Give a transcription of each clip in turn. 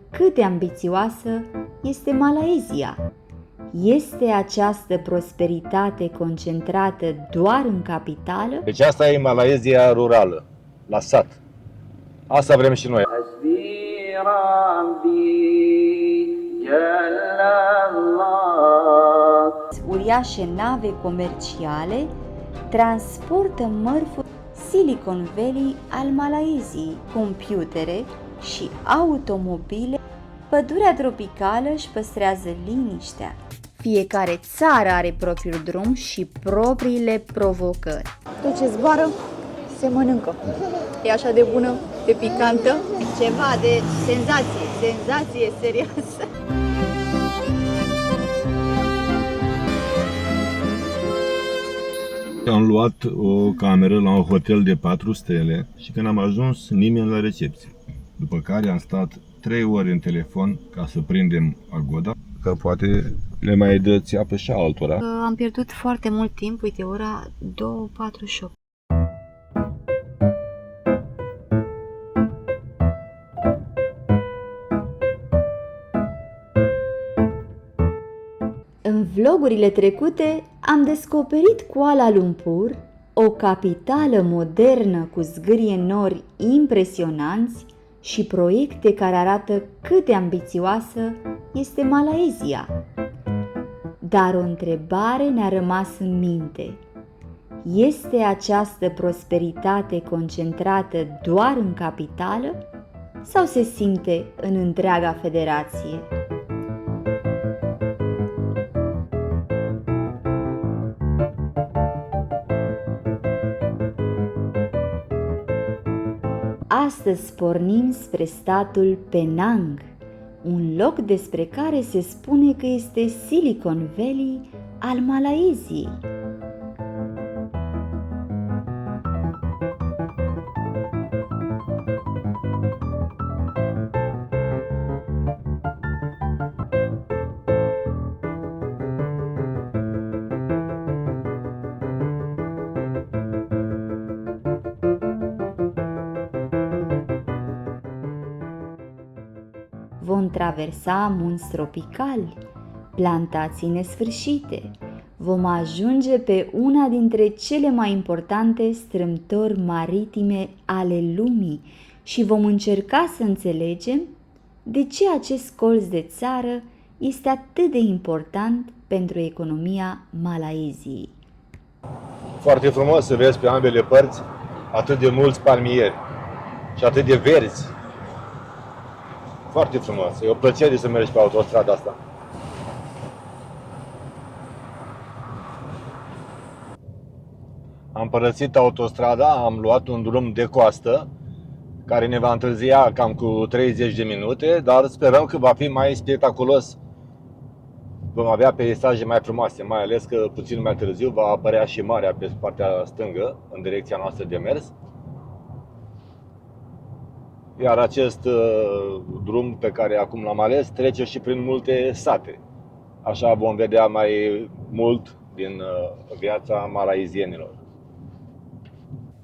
Cât de ambițioasă este Malaysia? Este această prosperitate concentrată doar în capitală? Deci asta e Malaysia rurală, la sat. Asta vrem și noi. Uriașe nave comerciale transportă mărfuri. Silicon Valley al Malaysiei, computere și automobile. Pădurea tropicală își păstrează liniștea. Fiecare țară are propriul drum și propriile provocări. Tot ce zboară, se mănâncă. E așa de bună, de picantă, ceva de senzație serioasă. Am luat o cameră la un hotel de 4 stele și când am ajuns, nimeni la recepție. După care am stat 3 ore în telefon ca să prindem Agoda, că poate le mai dă țeapă și altora. Am pierdut foarte mult timp, uite, ora 2:48. În vlogurile trecute am descoperit Kuala Lumpur, o capitală modernă cu zgârie nori impresionanți și proiecte care arată cât de ambițioasă este Malaysia. Dar o întrebare ne-a rămas în minte. Este această prosperitate concentrată doar în capitală sau se simte în întreaga federație? Astăzi pornim spre statul Penang, un loc despre care se spune că este Silicon Valley al Malaysiei. Vom traversa munți tropicali, plantații nesfârșite. Vom ajunge pe una dintre cele mai importante strâmtori maritime ale lumii și vom încerca să înțelegem de ce acest colț de țară este atât de important pentru economia Malaysiei. Foarte frumos să vezi pe ambele părți atât de mulți palmieri și atât de verzi. Foarte frumos. E o plăcere să mergi pe autostrada asta. Am părăsit autostrada, am luat un drum de coastă care ne va întârzia cam cu 30 de minute, dar sperăm că va fi mai spectaculos. Vom avea peisaje mai frumoase, mai ales că puțin mai târziu va apărea și marea pe partea stângă, în direcția noastră de mers. Iar acest drum pe care acum l-am ales trece și prin multe sate. Așa vom vedea mai mult din viața malaysienilor.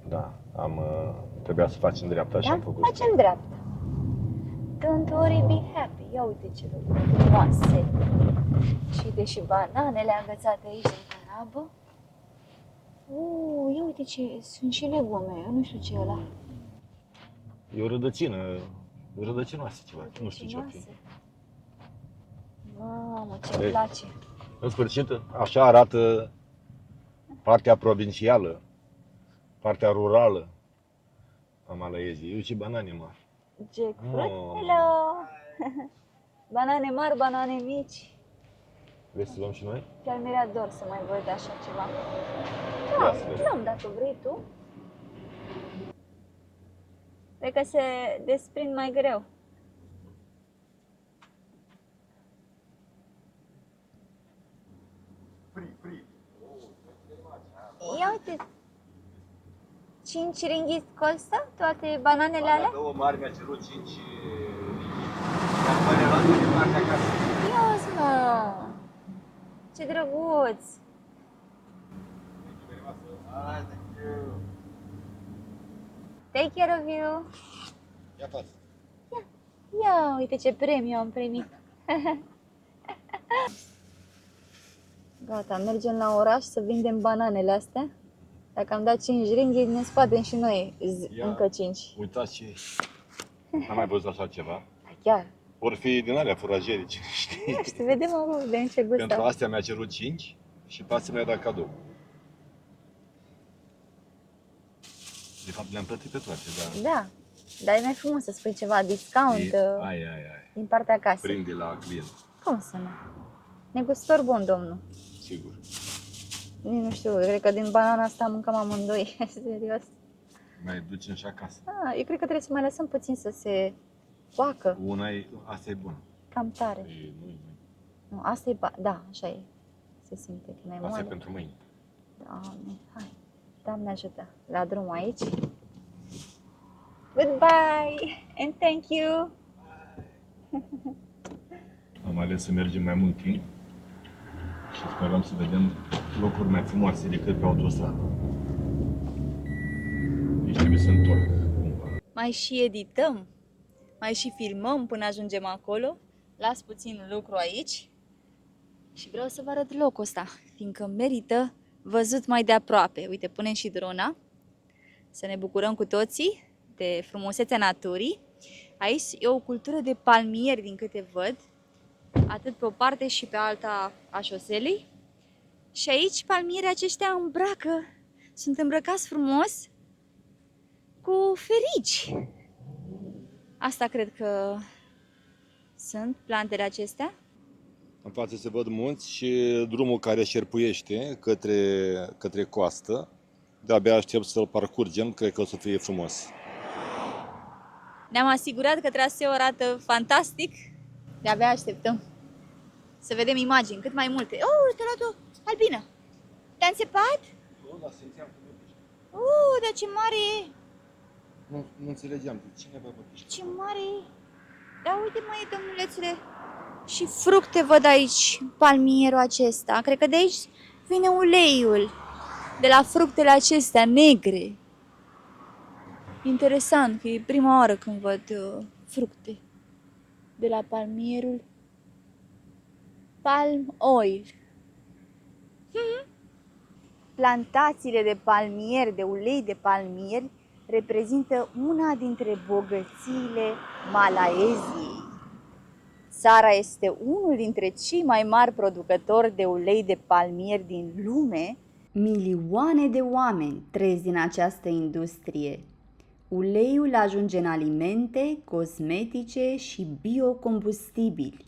Da, trebuia să facem dreapta și am făcut. Facem dreapta. Don't worry, be happy. Ia uite ce lucruri frumoase. Și uite și bananele agățate aici în canabă. Ia uite ce, sunt și legume, eu nu știu ce e ăla. E o rădăcină, rădăcinoasă ceva, nu știu ce fi. Mamă, ce-mi place. În sfârșit, așa arată partea provincială, partea rurală a Malaysiei. Eu și banane mari. Jackfruit, hello! Banane mari, banane mici. Vrei să luăm și noi? Chiar mi-era dor să mai văd așa ceva. Luăm dacă vrei tu. Cred că se desprind mai greu. Ia uite, 5 ringgit costă toate bananele alea? Două mari mi-a cerut 5 ringgit. Dar mă luat de partea acasă. Ia-ți, mă! Ce drăguț! Take care of you! Ia față! Ia! Ia, uite ce premiu am primit. Gata, mergem la oraș să vindem bananele astea. Dacă am dat 5 ringgit, ne scoatem și noi încă 5. Uitați ce... N-am mai văzut așa ceva. Chiar. Vor fi din alea furajerici, știi? Nu știu, vedem acum, vedem ce gust Pentru au. astea mi-a cerut 5 și pe astea mi-a dat cadou. De fapt le-am plătit pe toate, dar... Da, dar e mai frumos să spui ceva discount Ai. din partea casei. Prinde la client, Cum să nu? Negustor bun, domnul. sigur. Nici nu știu, cred că din banana asta mâncăm amândoi, serios. Mai ducem și acasă. Eu cred că trebuie să mai lăsăm puțin să se coacă, Una e... Asta e bună. cam tare. Nu. Nu, asta e, da, așa e. Se simte că mai Asta e moale. pentru mâine. Doamne, hai. Doamne ajută. La drum aici. Goodbye and thank you. Am ales să mergem mai mult timp și sperăm să vedem locuri mai frumoase decât pe autostradă. Deci trebuie să întorc cumva. Mai și edităm, mai și filmăm până ajungem acolo. Las puțin lucru aici și vreau să vă arăt locul ăsta, fiindcă merită văzut mai de aproape. Uite, punem și drona să ne bucurăm cu toții de frumusețea naturii. Aici e o cultură de palmieri, din câte văd, atât pe o parte și pe alta a șoselei. Și aici palmierii aceștia sunt îmbrăcați frumos cu ferici. Asta cred că sunt plantele acestea. În față se văd munți și drumul care șerpuiește către coastă. De-abia aștept să-l parcurgem, cred că o să fie frumos. Ne-am asigurat că traseul arată fantastic. De-abia așteptăm să vedem imagini, cât mai multe. Oh, te-a luat o albină. Te-a înțepat? Nu, dar simțeam că Dar ce mare e! nu înțelegeam de cine vă vorbește. Ce mare e! Da, uite mai domnulețule. Și fructe văd aici, palmierul acesta. Cred că de aici vine uleiul. De la fructele acestea negre. Interesant, că e prima oară când văd fructe. De la palmierul Palm Oil. Plantațiile de palmieri, de ulei de palmieri, reprezintă una dintre bogățiile Malaeziei. Țara este unul dintre cei mai mari producători de ulei de palmieri din lume. Milioane de oameni trăiesc din această industrie. Uleiul ajunge în alimente, cosmetice și biocombustibili.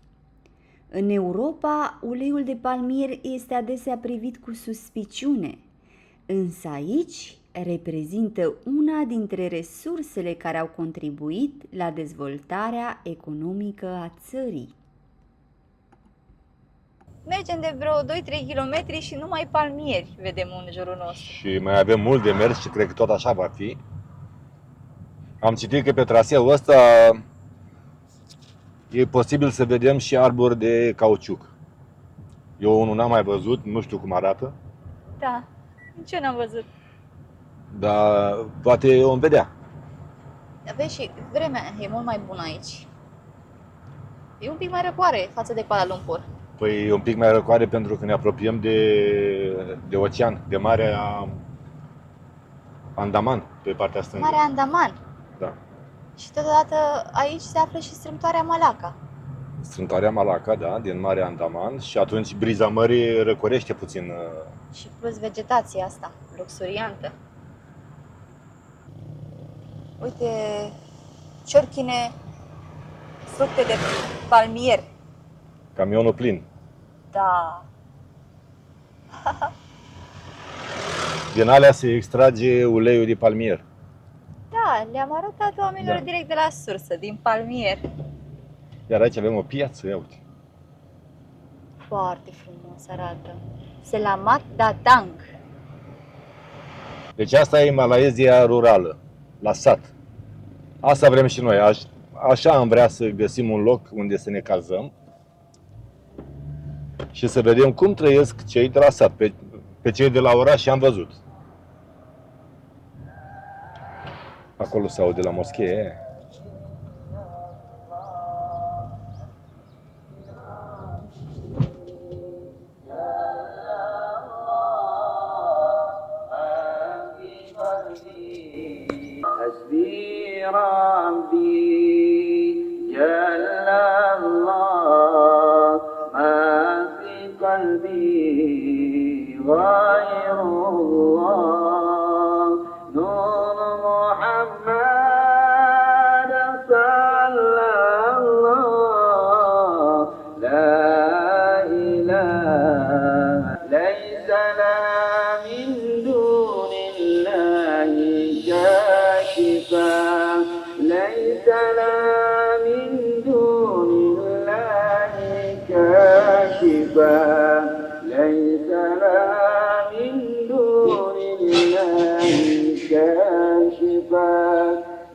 În Europa, uleiul de palmier este adesea privit cu suspiciune, însă aici reprezintă una dintre resursele care au contribuit la dezvoltarea economică a țării. Mergem de vreo 2-3 km și numai palmieri vedem în jurul nostru. Și mai avem mult de mers și cred că tot așa va fi. Am citit că pe traseul ăsta e posibil să vedem și arbori de cauciuc. Eu unul n-am mai văzut, nu știu cum arată, Da, nici eu n-am văzut. dar poate vom vedea. Vezi, și vremea e mult mai bună aici. E un pic mai răcoare față de Kuala Lumpur. Păi e un pic mai răcoare pentru că ne apropiem de ocean, de Marea Andaman, pe partea stângă. Marea Andaman. Da. Și totodată aici se află și strâmtoarea Malacca. Strâmtoarea Malacca, da, din Marea Andaman și atunci briza mării răcorește puțin. Și plus vegetația asta, luxuriantă. Uite, ciorchine, fructe de palmier. Camionul plin. Da. Din alea se extrage uleiul de palmier. Da, le-am arătat oamenilor Da. direct de la sursă, din palmier. Iar aici avem o piață, ia uite. Foarte frumos arată. Selamat Datang. Deci asta e Malaezia rurală, la sat. Asta vrem și noi. Așa am vrea să găsim un loc unde să ne cazăm și să vedem cum trăiesc cei de la sat. Pe cei de la oraș am văzut. Acolo se aude la moschee. ليس لها من دون الله كاشفا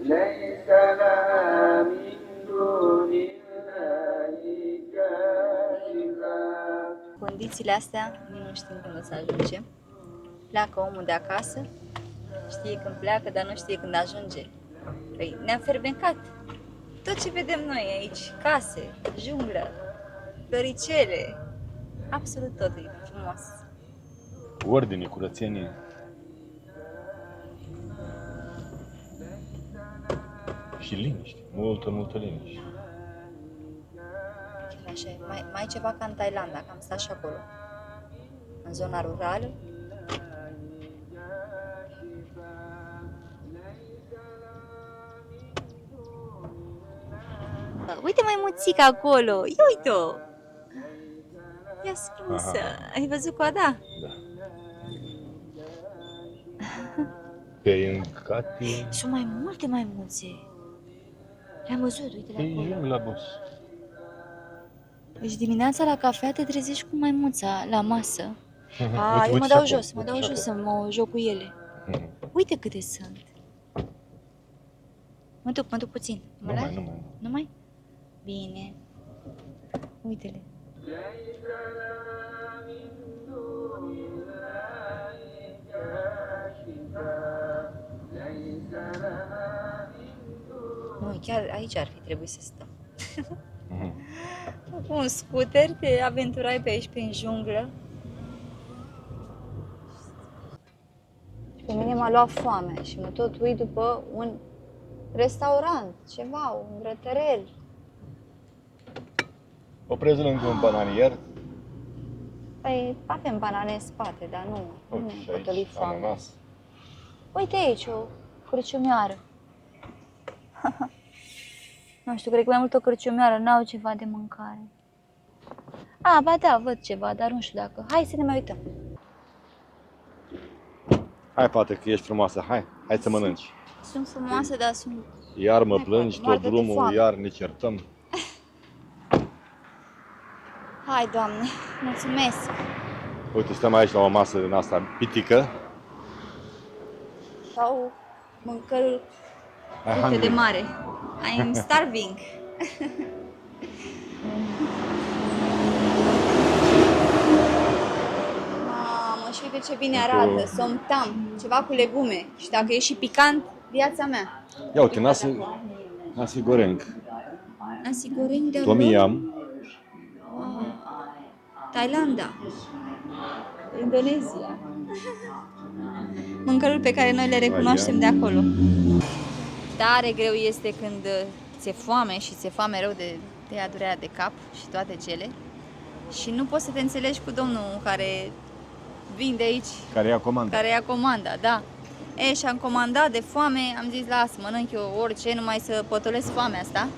ليس لها من دون الله كاشفا. Condițiile astea, nu știm când o să ajungem. Pleacă omul de acasă, știe când pleacă, dar nu știe când ajunge. Păi ne-a fermecat tot ce vedem noi aici, case, junglă, floricele, absolut tot e frumos. Ordine, curățenie. Și liniște, multă liniște. Chiar așa, mai ceva ca în Thailanda, că am stat și acolo, în zona rurală. Uite maimuțica acolo, ia uite-o! Ia frumosă, ai văzut coada? Da. Pe încati... Sunt mai multe maimuțe. Le-am văzut, uite Pe acolo. jungla, boss. Deci dimineața la cafea te trezești cu maimuța la masă. Uite, Eu uite mă și dau acolo, jos, mă uite dau și jos să acolo. mă joc cu ele. Uite câte sunt. Mă duc puțin. Mă lași? Nu mai. Nu mai? Bine. Uite-le. Nu, chiar aici ar fi trebuit să stăm. Cu un scooter te aventurai pe aici, prin junglă. Și pe mine m-a luat foamea și mă tot uit după un restaurant, ceva, un grătărel. Oprezi lângă un bananier. Păi avem banane în spate, dar nu Uite, mi-am și aici, potolit foamea. ananas. Uite aici o cârciumioară. Nu știu, cred că mai mult o cârciumioară, n-au ceva de mâncare. A, ba da, văd ceva, dar nu știu dacă. Hai să ne mai uităm. Hai, fată, că ești frumoasă, hai să mănânci. Sunt frumoase, dar sunt... Iar mă Hai, plângi fată, tot moarte de drumul, foame. iar ne certăm. Hai, Doamne, mulțumesc. Uite, stăm aici la o masă din asta pitică. Sau mâncărul Hai, cât de hungry. mare. I'm starving. Mamă, și uite ce bine arată, somtam, ceva cu legume. Și dacă e și picant, viața mea. Ia uite, nasi goreng. Nasi goreng de Tom yum. Thailanda, Indonezia. Mâncăruri pe care noi le recunoaștem de acolo. Tare greu este când ți-e foame și ți-e foame rău de tăia durerea de cap și toate cele. Și nu poți să te înțelegi cu domnul care vinde aici, Care ia comandă. care ia comanda, da. E, și am comandat de foame, am zis, las, mănânc eu orice, numai să potolesc foamea asta.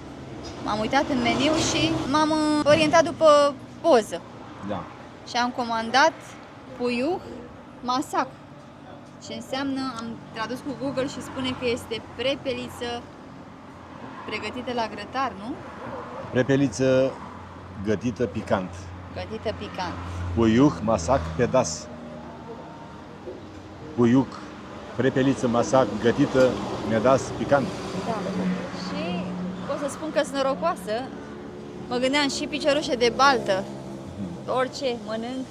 M-am uitat în meniu și m-am orientat după poză. Da. Și am comandat puiuh masac. Și înseamnă, am tradus cu Google și spune că este prepeliță pregătită la grătar, nu? Prepeliță gătită picant. Gătită picant. Puiuh, masac, pedas. Puiuh, prepeliță, masac, gătită, medas, picant. Da. Și pot să spun că sunt norocoasă. Mă gândeam și piciorușe de baltă. Orice mănânc,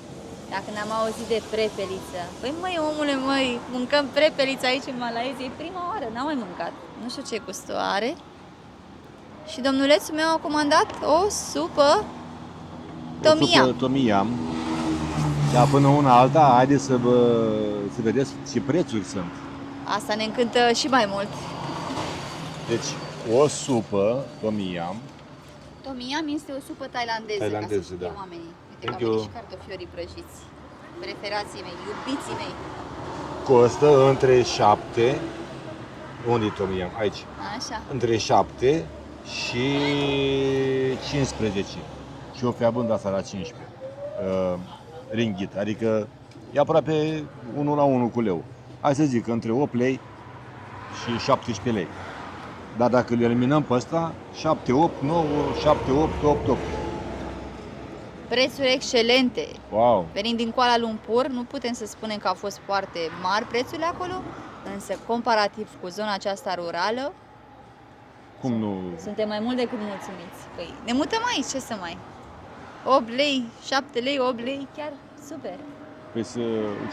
dacă n-am auzit de prepeliță. Păi măi, omule, măi, mâncăm prepeliță aici în Malaezia. E prima oară, n-am mai mâncat. Nu știu ce gust are. Și domnulețul meu a comandat o supă Tom yum. Tom yum. Dar până una alta, haideți să vedeți ce prețuri sunt. Asta ne încântă și mai mult. Deci, o supă Tom yum. Tom yum este o supă tailandeză, Tailandeză, ca să știe da. oamenii. Uite Cred că au venit eu- și cartofiorii prăjiți. Preferații mei, iubiții mei. Costă între 7. Unde e Tom yum? Aici. Așa. Între 7 și 15. Și o fiabând asta la 15. Ringgit. Adică e aproape 1 la 1 cu leu. Hai să zic, între 8 lei și 17 lei. Dar dacă îl eliminăm pe ăsta, 7, 8, 9, 7, 8, 8, 8. Prețuri excelente. Wow! Venind din Kuala Lumpur, nu putem să spunem că au fost foarte mari prețurile acolo, însă comparativ cu zona aceasta rurală, Cum nu? suntem mai mult decât mulțumiți. Păi, ne mutăm aici, ce să mai? 8 lei, 7 lei, 8 lei, chiar super. Păi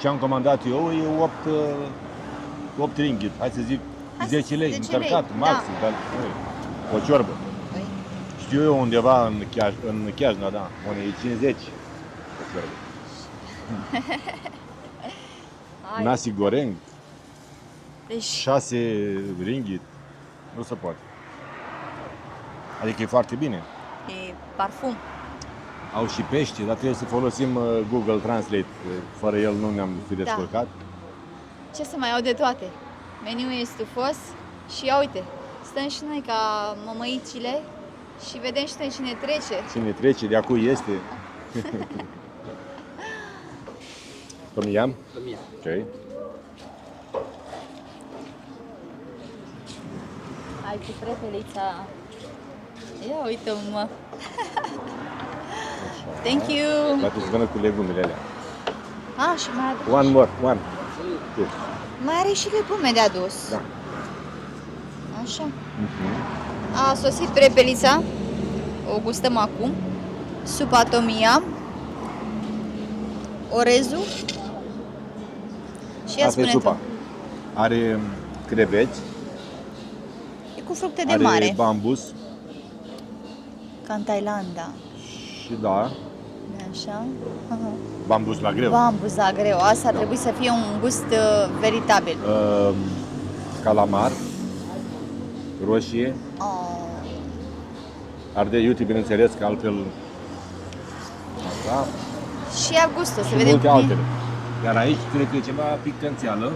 ce am comandat eu e 8 ringgit. Hai să zic 10 lei, 10 încărcat, lei, maxim. da. Dar, o ciorbă. Păi, Știu eu undeva în Chiajna, da, unde e 50 o ciorbă. hai. Nasi goreng, Deci, 6 ringgit. Nu se poate. Adică e foarte bine. e parfum. Au și pește, dar trebuie să folosim Google Translate. Fără el nu ne-am fi descurcat. Ce să mai au de toate? Meniul e stufos și ia uite, stăm și noi ca mămăicile și vedem și noi cine trece. Cine trece, de acum este. Tom yum? Tom yum. Ok. Hai cu prefelița. Ia uite-mă. Thank you. Dar să vină cu legumele alea. Și mai adus. One more, one. Yes. Mai are și legume de adus. Da. Așa. Mhm. A sosit prepelița. O gustăm acum. Supa tom yum. Orezul. Și ia Asta e spune supa. tu. Are creveți, E cu fructe de are mare. bambus Ca în Thailanda. și da, Așa. bambus la greu. Bambus la greu. Asta ar Da. trebui să fie un gust veritabil. Calamar, roșie, Oh. ardei iute, bineînțeles, că altfel... Da, Și ia gustul, să și vedem multe cum e. altele. Iar aici cred că e ceva picanțială.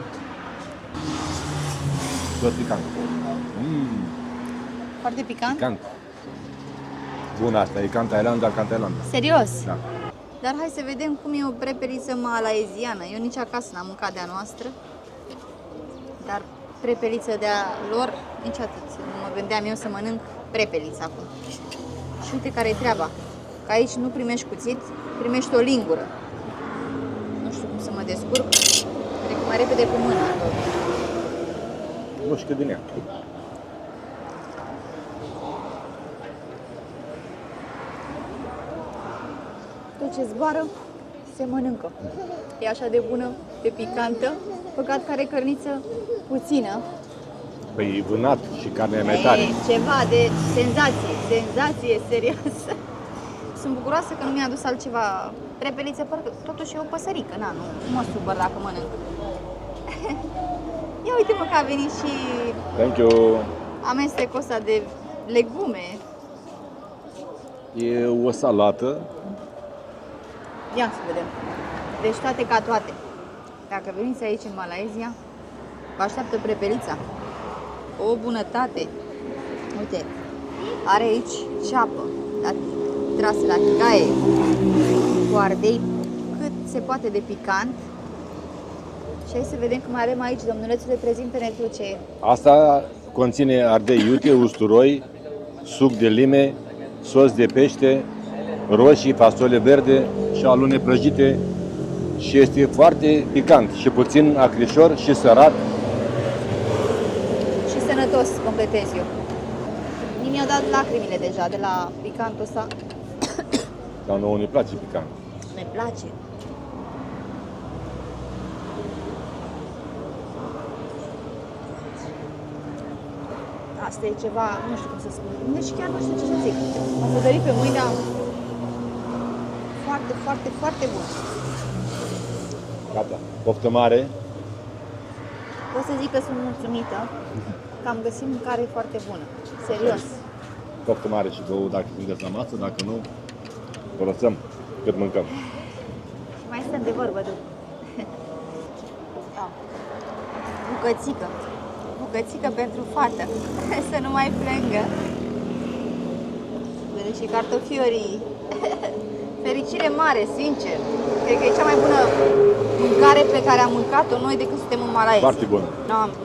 Tot picant. Foarte picant. Picant. Bun, asta e ca în Thailanda, ca în Thailanda. Serios. Da. Dar hai să vedem cum e o prepeliță malaeziană. Eu nici acasă n-am mâncat de-a noastră. Dar prepeliță de-a lor, nici atât. Nu mă gândeam eu să mănânc prepeliță acum. Și uite care e treaba. Că aici nu primești cuțit, primești o lingură. Nu știu cum să mă descurc. Trec mai repede cu mâna. Nu știu cât din ea. Tot ce zboară, se mănâncă. E așa de bună, de picantă. Păcat că are cărniță puțină. Păi e vânat și carnea mai tare. E ceva de senzație serioasă. Sunt bucuroasă că nu mi-a adus altceva prepeliță, parcă totuși e o păsărică, nu mă supăr dacă mănânc. Ia uite-mă că a venit și Thank you. amestecul ăsta de legume. E o salată. Ia să vedem. Deci toate ca toate. Dacă veniți aici în Malaezia, vă așteaptă prepelița. O bunătate. Uite, are aici ceapă trasă la tigaie, cu ardei cât se poate de picant. Și hai să vedem cum avem aici, domnulețule, prezintă-ne tu ce e. Asta conține ardei iute, usturoi, suc de lime, sos de pește, roșii, fasole verde și alune prăjite și este foarte picant și puțin acrișor și sărat. Și sănătos, completez eu. Mi-au dat lacrimile deja de la picantul ăsta. Dar nouă ne place picant. Ne place. Asta e ceva, nu știu cum să spun. Deci chiar nu știu ce să zic. Am sădărit pe mâine. Foarte, foarte, foarte bun. Gata. Poftă mare. Pot să zic că sunt mulțumită că am găsit mâncare foarte bună. Serios. Poftă mare și vouă dacă sunteți la masă, dacă nu, o lăsăm cât mâncăm. Și mai stăm de vorbă după. Bucățică. Bucățică pentru fată. Să nu mai plângă. Vede și cartofiorii. Fericire mare, sincer. Cred că e cea mai bună mâncare pe care am mâncat-o noi de când suntem în Malaezia. Foarte bună.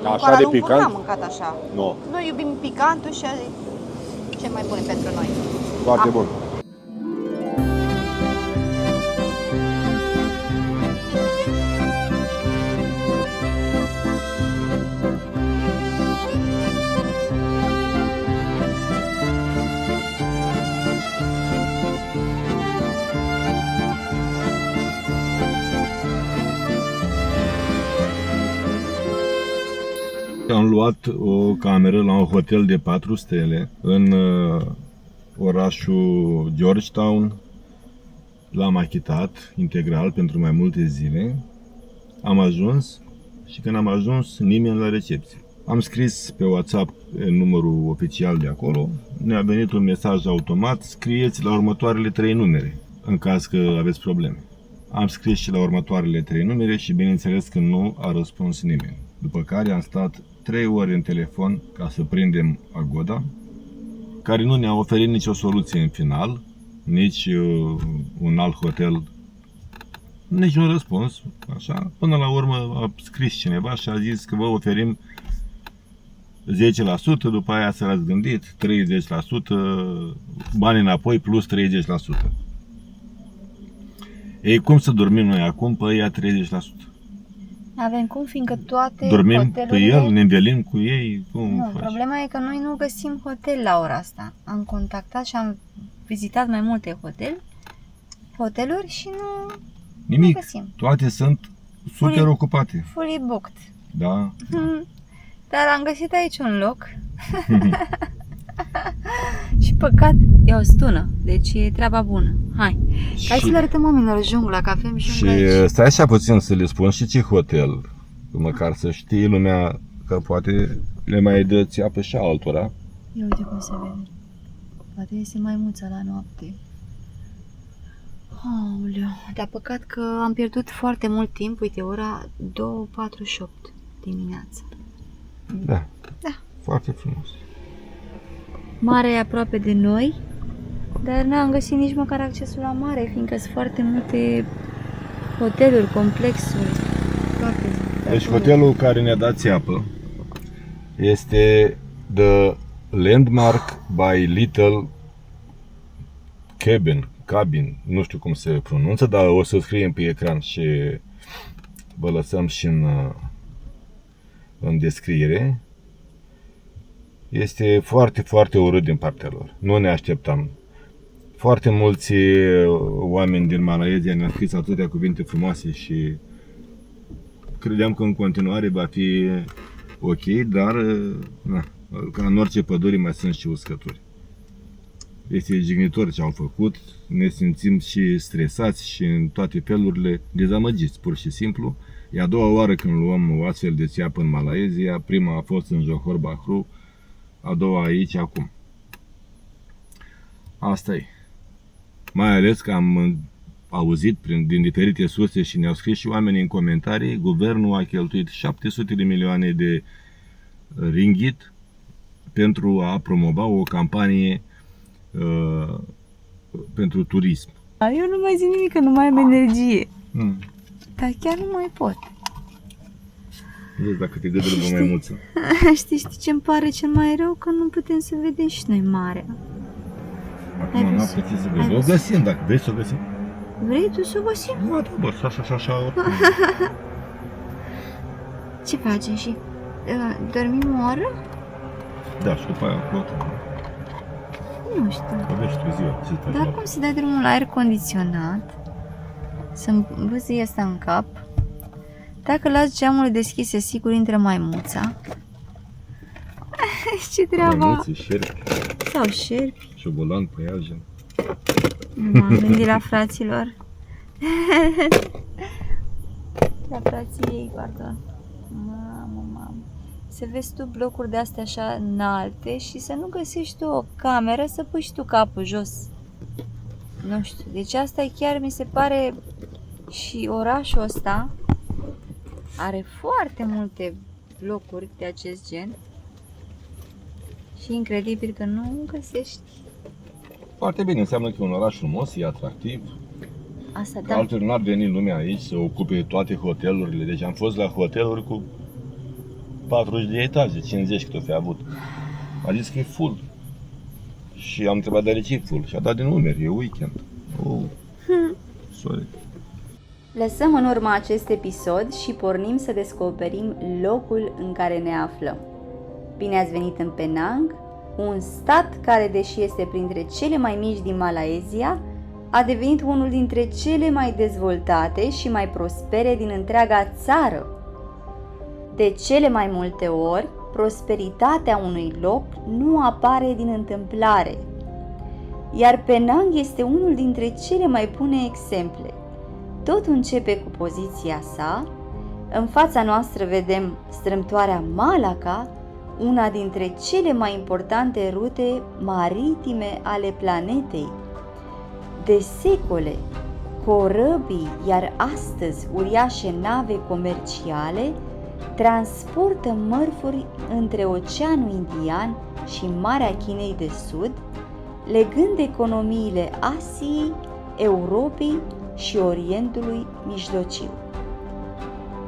În Așa Kuala de Lumpur picant? n-am mâncat așa. Nu. Noi iubim picantul și ce mai bune pentru noi. Foarte Ah. bun. Am luat o cameră la un hotel de 4 stele în orașul Georgetown. L-am achitat integral pentru mai multe zile. Am ajuns și când am ajuns, nimeni la recepție. Am scris pe WhatsApp numărul oficial de acolo. Ne-a venit un mesaj automat: scrieți la următoarele 3 numere, în caz că aveți probleme. Am scris și la următoarele 3 numere și bineînțeles că nu a răspuns nimeni. După care am stat 3 ore în telefon ca să prindem Agoda, care nu ne-a oferit nicio soluție în final, nici un alt hotel, nici un răspuns, așa. Până la urmă a scris cineva și a zis că vă oferim 10%, după aia s-a răzgândit, 30%, bani înapoi plus 30%. Ei, cum să dormim noi acum pe ea 30%? Avem cum, fiindcă toate Dormim hotelurile... pe el, ne învelim cu ei, cum Nu, faci? problema e că noi nu găsim hotel la ora asta. Am contactat și am vizitat mai multe hoteluri și nu Nimic, găsim. toate sunt super ocupate. Fully booked. Da. Dar am găsit aici un loc. Și păcat, e o stună, deci e treaba bună. Hai să le arătăm oamenilor jungla, că avem jungla Și aici. stai așa puțin să le spun și ce hotel, măcar să știe lumea că poate le mai dă țeapă și altora. Ia uite cum se vede. Poate iese maimuța la noapte. Aoleu, dar păcat că am pierdut foarte mult timp. Uite, ora 2:48 dimineața. Da. Da. Foarte frumos. Marea e aproape de noi, dar n-am găsit nici măcar accesul la mare, fiindcă sunt foarte multe hoteluri, complexuri. Foarte Deci hotelul care ne-a dat țeapă este The Landmark by Little Cabin, nu știu cum se pronunță, dar o să o scriem pe ecran și vă lăsăm și în descriere. Este foarte, foarte urât din partea lor. Nu ne așteptam. Foarte mulți oameni din Malaysia ne-au scris atâtea cuvinte frumoase și credeam că în continuare va fi ok, dar na, ca în orice pădure mai sunt și uscături. Este jignitor ce au făcut, ne simțim și stresați și în toate felurile dezamăgiți, pur și simplu. E a doua oară când luăm o astfel de țeapă în Malaysia, prima a fost în Johor Bahru, a doua aici acum. Asta e. Mai ales că am auzit din diferite surse și ne-au scris și oamenii în comentarii, guvernul a cheltuit 700 de milioane de ringgit pentru a promova o campanie pentru turism. Eu nu mai zic nimic, că nu mai am energie. Hmm. Dar chiar nu mai pot. Vezi dacă te gâdă mai mulță. Știi ce-mi pare cel mai rău? Că nu putem să vedem și noi marea. Acum nu am putea să vedem. O găsim, dacă vrei să o găsim. Vrei tu să o găsim? Nu, da, bă, așa, oricum. Ce facem și? Dormim o oră? Da, și după aia plătă. Nu știu. Vorbești tu ziua, ce te-ai Dar luat? cum să dai drumul la aer condiționat? Să-mi vâzie asta în cap? Dacă las geamul deschise, sigur intră maimuța. Ce treaba? Maimuțe, șerpi, Sau șerpi. șobolan, păiajen. Nu m-am gândit la fraților. La frații ei, pardon. Mamă. Să vezi tu blocuri de astea așa înalte și să nu găsești tu o cameră să pui și tu capul jos. Nu știu, deci asta chiar mi se pare. Și orașul ăsta are foarte multe blocuri de acest gen și incredibil că nu găsești. Foarte bine, înseamnă că e un oraș frumos, e atractiv. Asta Că da. altfel n-ar veni lumea aici să ocupe toate hotelurile. Deci am fost la hoteluri cu 40 de etaje, 50 cât o fi avut. A zis că e full. Și am întrebat de ce e full. Și a dat din numeri, e weekend. Oh, sorry. Lăsăm în urmă acest episod și pornim să descoperim locul în care ne aflăm. Bine ați venit în Penang, un stat care, deși este printre cele mai mici din Malaysia, a devenit unul dintre cele mai dezvoltate și mai prospere din întreaga țară. De cele mai multe ori, Prosperitatea unui loc nu apare din întâmplare, iar Penang este unul dintre cele mai bune exemple. Totul începe cu poziția sa. În fața noastră vedem strâmtoarea Malacca, una dintre cele mai importante rute maritime ale planetei. De secole, corăbii, iar astăzi uriașe nave comerciale transportă mărfuri între Oceanul Indian și Marea Chinei de Sud, legând economiile Asiei, Europei și Orientului Mijlociu.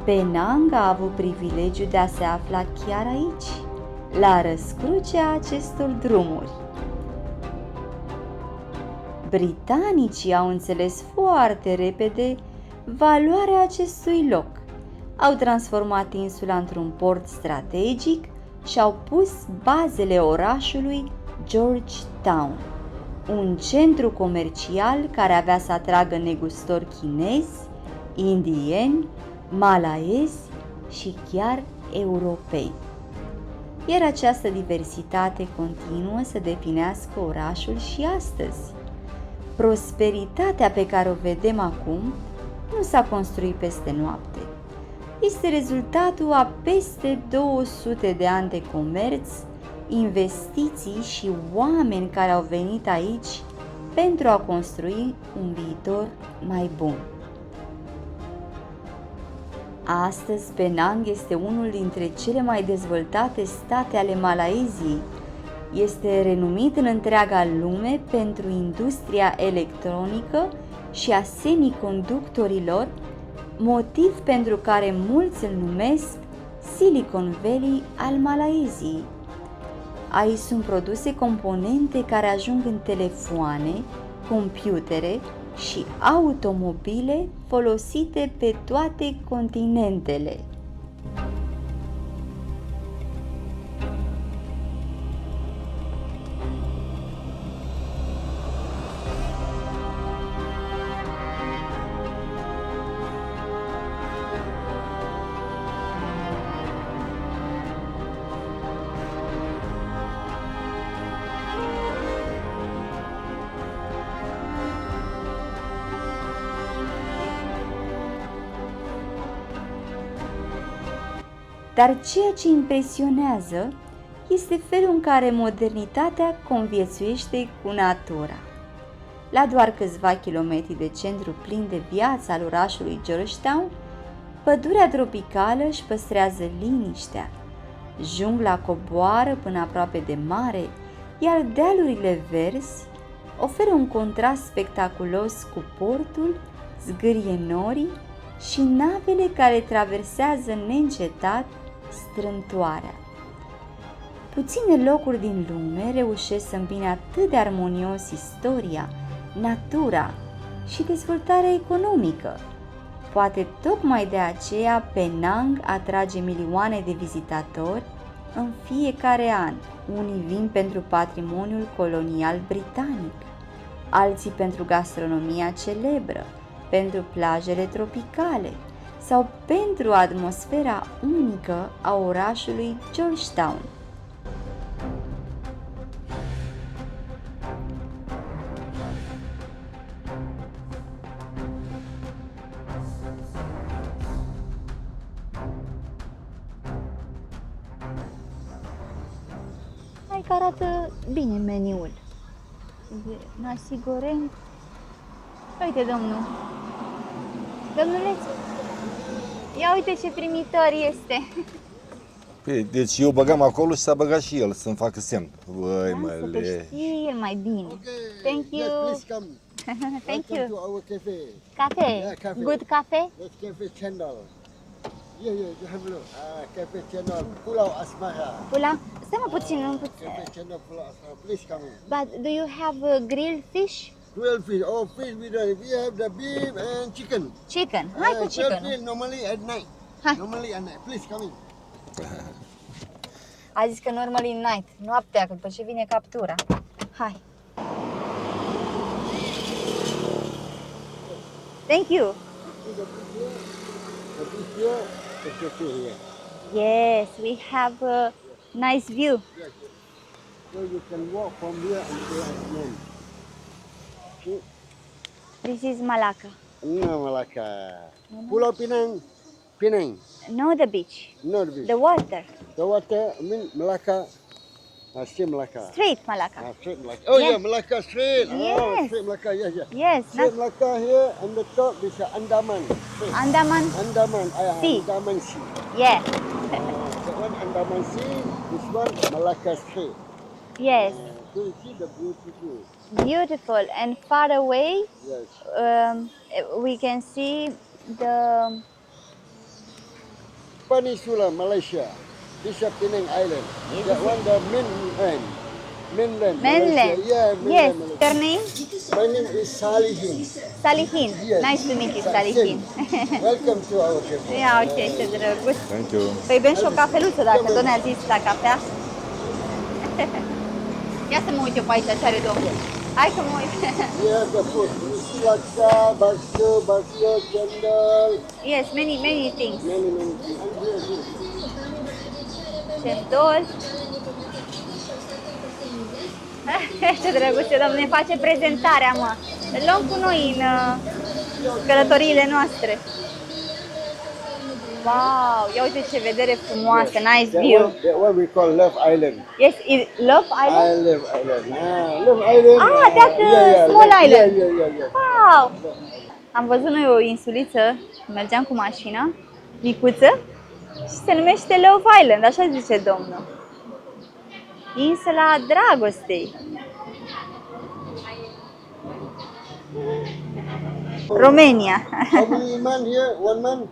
Penang a avut privilegiul de a se afla chiar aici, la răscrucea acestor drumuri. Britanicii au înțeles foarte repede valoarea acestui loc. Au transformat insula într-un port strategic și au pus bazele orașului Georgetown, un centru comercial care avea să atragă negustori chinezi, indieni, malaezi și chiar europei. Iar această diversitate continuă să definească orașul și astăzi. Prosperitatea pe care o vedem acum nu s-a construit peste noapte. Este rezultatul a peste 200 de ani de comerț, investiții și oameni care au venit aici pentru a construi un viitor mai bun. Astăzi, Penang este unul dintre cele mai dezvoltate state ale Malaysiei. Este renumit în întreaga lume pentru industria electronică și a semiconductorilor, motiv pentru care mulți îl numesc Silicon Valley al Malaysiei. Aici sunt produse componente care ajung în telefoane, computere și automobile folosite pe toate continentele. Dar ceea ce impresionează este felul în care modernitatea conviețuiește cu natura. La doar câțiva kilometri de centru plin de viață al orașului Georgetown, pădurea tropicală își păstrează liniștea, jungla coboară până aproape de mare, iar dealurile verzi oferă un contrast spectaculos cu portul, zgârie norii și navele care traversează neîncetat strâmtoarea. Puține locuri din lume reușesc să îmbine atât de armonios istoria, natura și dezvoltarea economică. Poate tocmai de aceea Penang atrage milioane de vizitatori în fiecare an. Unii vin pentru patrimoniul colonial britanic, alții pentru gastronomia celebră, pentru plajele tropicale sau pentru atmosfera unică a orașului Georgetown. Hai că arată bine meniul. Nasi goreng. Uite, domnul. Domnulețe, ia uite ce primitor este. Deci eu băgam acolo și s-a băgat și el să-mi facă semn. Vai, Lasă că știe el mai bine. Thank you. Yes, please come. Thank Welcome you. to our cafe. Cafe? Yeah, cafe. Good cafe? That's cafe channel. Yeah, you have a look. Cafe channel. Pulau Asmara. Pula? Stai mă puțin, nu puțin. Cafe channel Pulau Asmara. Please come in. But do you have grilled fish? 12 fish. Oh, fish we don't. We have the beef and chicken. Chicken. Hai cu 12 chicken. fish normally at night. Hai. Normally at night. Please come in. A zis că normally night, noaptea, că după ce vine captura. Hai. Thank you. The beef here, the cafe here. Yes, we have Nice view. So you can walk from here until Asman. Okay. This is Malacca. No, Malacca. Pulau Pinang. Pinang. No, the beach. No, the beach. The water. The water, I mean Malacca. Still Malacca. Straight Malacca. Straight Malacca. Oh Yeah. yeah, Malacca straight. Oh, Yes. straight Malacca. Yeah, yeah. Yes, Straight not Malacca here, and the top is Andaman. Straight. Andaman. Andaman. Sea. Andaman Sea. Yeah. That one Andaman Sea. This one Malacca Strait. Yes. So you see the beautiful. Beautiful. And far away, Yes. we can see the Peninsula Malaysia. This is Penang Island. That one the mainland. Mainland. mainland. Malaysia. Yeah, Yes. mainland Malaysia. Your name? My name is Salihin. Salihin. Yes. Nice to meet you, Salihin. Welcome to our cafe. Ia, ok, ce drăguț. Thank you. Păi bem și o cafeluță, dacă tot ne-a zis la cafea. Ia să mă uit eu pe aici, ce are domnul. Hai că mă uit. Yeah, the food. You see laksa, bakso, cendol, Yes, many things. many things. And here. Cendol. Ce drăguț, domnul, ne face prezentarea, mă. Îl luăm cu noi în călătoriile noastre. Wow, ia uite ce vedere frumoasă, nice view. That one we call Love Island. Yes, is Love Island? Love Island. Love Island. that small island. Yeah. Wow! Am văzut noi o insuliță, mergeam cu mașina, micuță, și se numește Love Island, așa zice domnul. Insula Dragostei. Romania. How many months here? 1 month?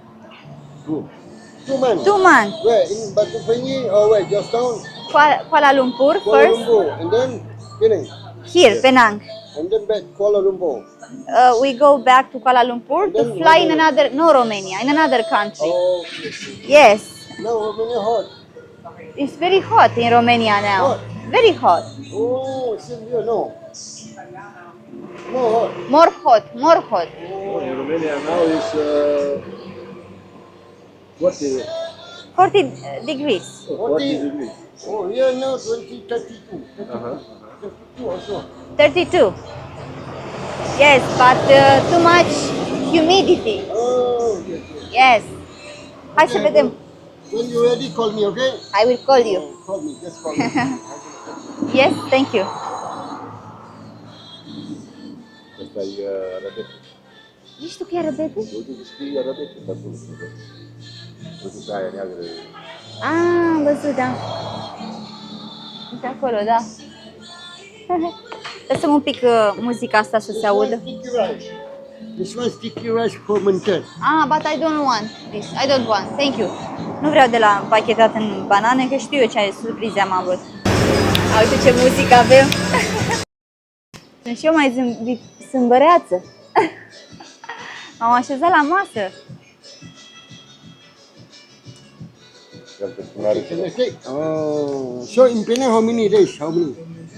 2 months. 2 months. Where? In Batu Ferry or where? Georgetown? Kuala Lumpur Kuala first. Lumpur. And then Penang. Here, Penang. And then back Kuala Lumpur. We go back to Kuala Lumpur to Then fly in Romania. another, no Romania, in another country. Okay. Yes. Now Romania hot. It's very hot in Romania now. Hot. Very hot. Oh, still here? No. No hot. More hot, more hot. Oh, in Romania now is what is it? 40 degrees. 40 degrees. Oh, here now 20, 32. 32 also. 32. Yes, but too much humidity. Oh, yes. Yes. Hai să vedem. When you're ready, call me, okay? I will call you. Call me, just call me. Yes, thank you. Asta e arabete. Ești tu că e arăbete? Uite, scrie arabete pe acolo. Uite pe aia neagră. Ah, am văzut, da. Uite acolo, da. Lăsăm un pic muzica asta să se audă. Sticky rice. This one sticky rice fermented. Ah, but I don't want this. I don't want. Thank you. Nu vreau de la împachetat în banane, că știu eu ce surprize am avut. Uite ce muzică avem. Sunt și eu mai sâmbăreață. M-am așezat la masă. Can I take? Oh, so in Penang, how many days? How many?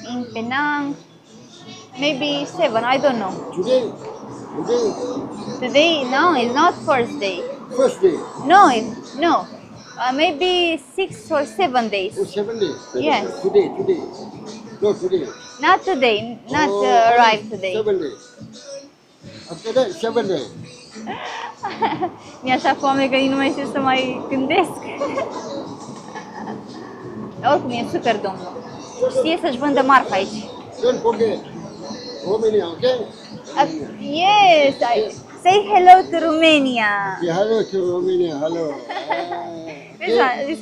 In Penang, maybe 7, I don't know. Today? Today? Today, no, it's not first day. First day. No, no. Maybe 6 or 7 days. Oh, 7 days. Yes. Today. No, today. Not today, not Oh, arrive today. 7 days. After that, 7 days. Mi-e așa foame că nu mai știu să mai gândesc. Oricum, e super domnul. Știe să-și vândă marfa aici. Don't forget. Romania, okay? Yes, say hello to Romania. Yeah, hello to Romania. Hello. Vezi,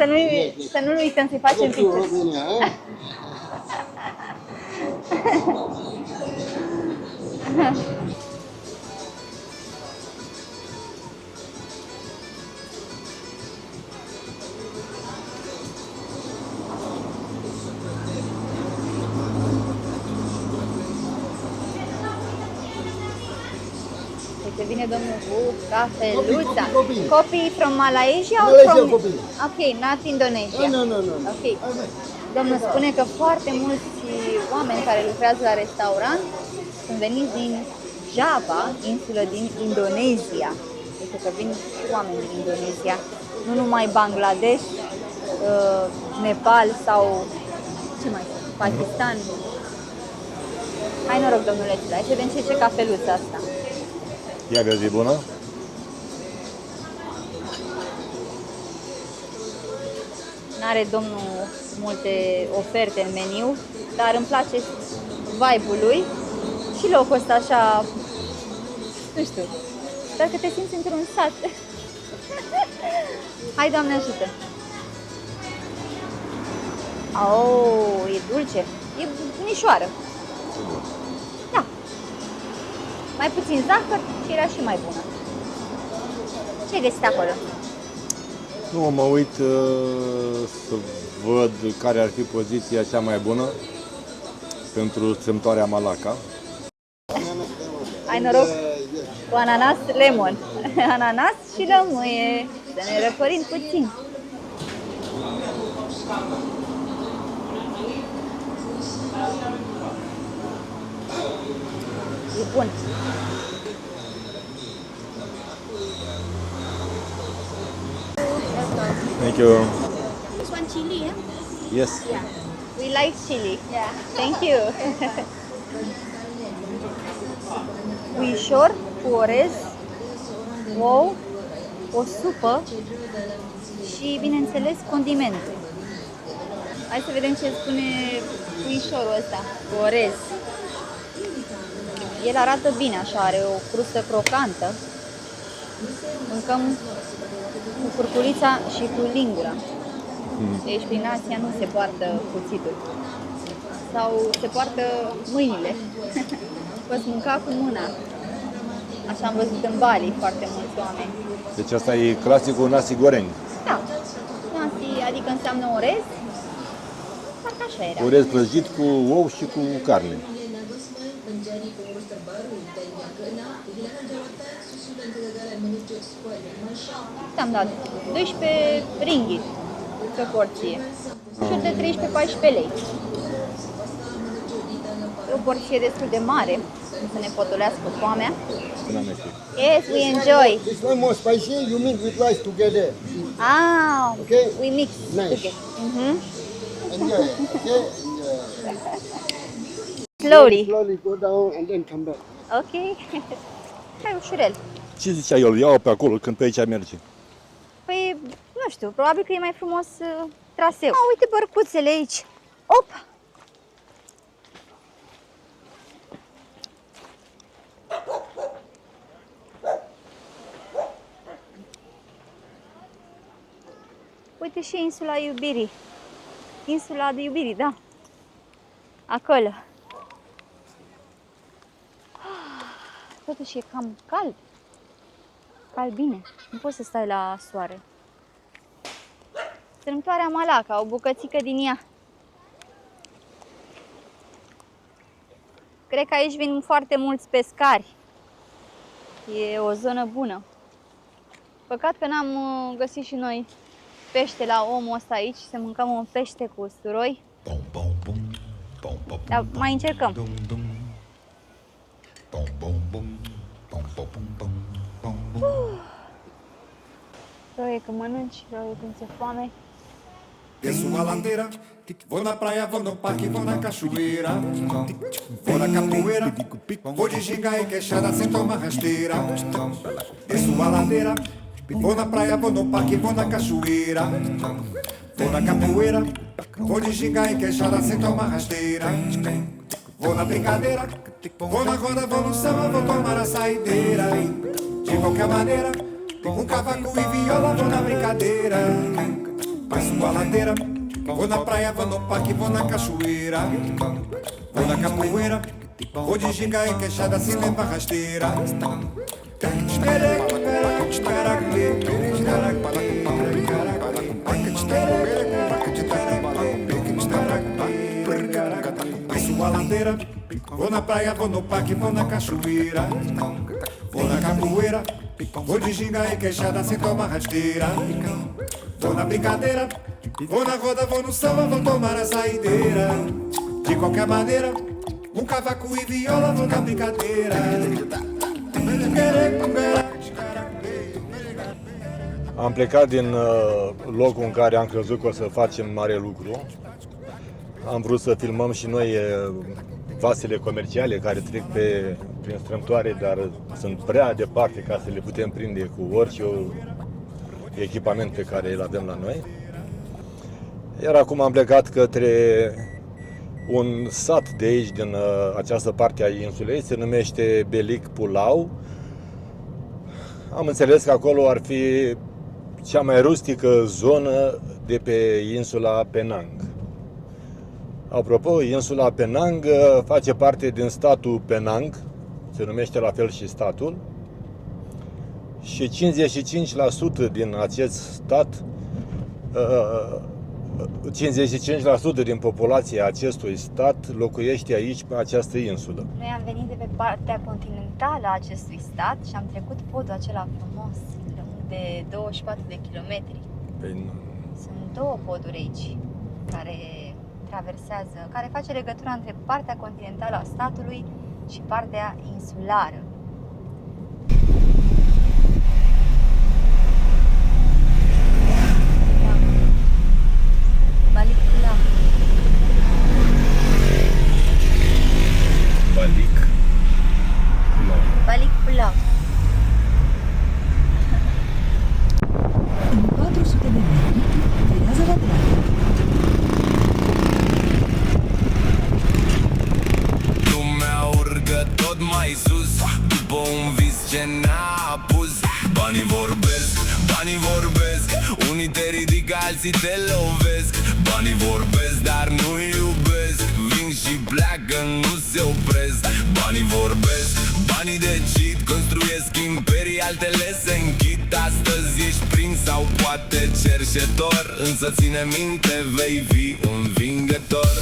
să nu uităm să-i facem Hello to picturi. Romania, eh? Uite, vine domnul cu cafeluța. Coffee. Coffee from Malaysia or Malaysia from... coffee. Ok, not Indonesia. No. Ok. Domnul spune că foarte mulți oameni care lucrează la restaurant sunt veniți din Java, insulă din Indonezia. Uite că vin și oameni din Indonezia, nu numai Bangladesh, Nepal sau ce mai sunt? Pakistan. Hai noroc, domnule Țila, hai să vedem ce cafeluța asta. Ia vezi, e bună? N-are domnul multe oferte în meniu, dar îmi place vibe-ul lui și locul ăsta așa, nu știu, dar că te simți într-un sat. Hai, Doamne ajută! Oh, e dulce, e bunișoară. Da. Mai puțin zahăr și era și mai bună. Ce ai găsit acolo? Nu, mă uit să văd care ar fi poziția cea mai bună pentru strâmtoarea Malaca. Ai noroc cu ananas lemon. Ananas și lămâie. Să ne răcorim puțin. E bun. Thank you. This one chili, yeah? Yes. We like chili. Yeah. Thank you. Puișor cu orez, ou, o supă și, bineînțeles, condimente. Hai să vedem ce spune puișorul ăsta cu orez. El arată bine, așa, are o crustă crocantă. Mâncăm cu curculița și cu lingura. Deci prin Asia nu se poartă cuțitul. Sau se poartă mâinile. Poți mânca cu mâna. Așa am văzut în Bali foarte mulți oameni. Deci asta e clasicul nasi goreng. Da. Nasi, adică înseamnă orez. Parcă așa era. Orez prăjit cu ou și cu carne. Am dat 12 ringgit pe porție. Și de 13-14 lei. E o porție destul de mare, să ne potolească foamea. Yes, we enjoy. This one more spicy, you mix with rice together. Ah, Okay. we mix Nice. together. Mhm. Enjoy, okay? Slowly. Slowly go down and then come back. Ok. Hai ușurel. Ce zicea el? Ia-o pe acolo când pe aici merge. Păi, nu știu, probabil că e mai frumos traseu. Uite bărcuțele aici. Op! Uite și insula iubirii. Insula de iubirii, da. Acolo. Totuși e cam cald. Cald bine. Nu poți să stai la soare. Strâmtoarea Malaca, o bucățică din ea. Cred că aici vin foarte mulți pescari. E o zonă bună. Păcat că n-am găsit și noi pește la omul ăsta aici, să mâncăm un pește cu usturoi. Dar mai încercăm. Rău e când mănânci, rău e când ți-e foame. Desço a ladeira, vou na praia, vou no parque, vou na cachoeira. Vou na capoeira, vou de ginga e queixada sem tomar rasteira. Desço a ladeira, vou na praia, vou no parque, vou na cachoeira. Vou na capoeira, vou de ginga e queixada sem tomar rasteira. Vou na brincadeira, vou na roda, vou no samba, vou tomar a saideira. De qualquer maneira, um cavaco e viola, vou na brincadeira. Passo a ladeira, vou na praia, vou no parque, vou na cachoeira. Vou na capoeira, vou de ginga e queixada sem levar rasteira. Passo a ladeira, vou na praia, vou no parque, vou na cachoeira. Vou na capoeira, vou de ginga e queixada sem tomar rasteira. Vou na brincadeira, vou na roda, vou no samba, vou tomar a saideira. De qualquer maneira, um cavaco e viola, vou na brincadeira. Am plecat din locul în care am crezut că o să facem mare lucru. Am vrut să filmăm și noi vasele comerciale care trec prin strâmtoare, dar sunt prea departe ca să le putem prinde cu orice echipament pe care îl avem la noi. Iar acum am plecat către un sat de aici, din această parte a insulei, se numește Belic Pulau. Am înțeles că acolo ar fi cea mai rustică zonă de pe insula Penang. Apropo, insula Penang face parte din statul Penang, se numește la fel și statul, și 55% din acest stat, 55% din populația acestui stat locuiește aici, pe această insulă. Noi am venit de pe partea continentală a acestui stat și am trecut podul acela frumos, de 24 de kilometri. Sunt două poduri aici care traversează, care face legătura între partea continentală a statului și partea insulară. Balic Pulau. Balic Pulau. În 400 de metri, virează la dreapta. Lumea urcă tot mai sus, după un vis ce n-a apus. Banii vorbesc, unii te ridică, alții te lovesc. Banii vorbesc, dar nu iubesc, vin și pleacă, nu se opresc. Banii vorbesc, banii decid, construiesc imperii, altele se închid. Astăzi ești prins sau poate cerșetor, însă ține minte, vei fi învingător.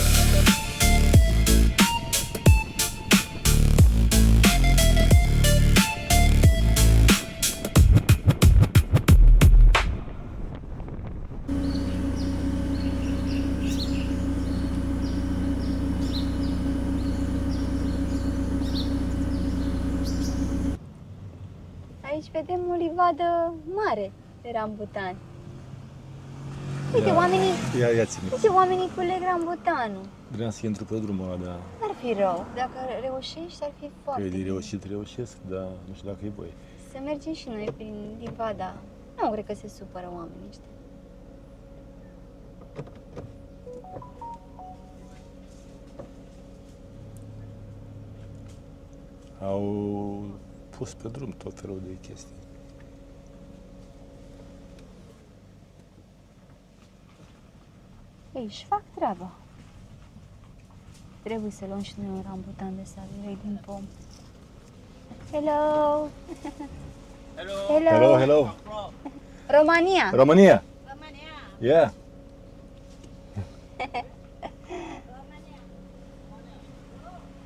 Aici vedem o livadă mare de rambutani. Uite, oamenii, Ia-ți-mi. uite, oamenii culeg rambutanul. Vreau să intru pe drumul ăla, dar N-ar fi rău. Dacă reușești, ar fi foarte că e de bine. reușesc, dar nu știu dacă e voie. Să mergem și noi prin livada. Nu cred că se supără oamenii ăștia. Au pus pe drum tot felul de chestii. Ei, își fac treaba. Trebuie să luăm și noi un rambutan de ăsta direct din pom. Hello! Hello! Hello! România! România! Yeah!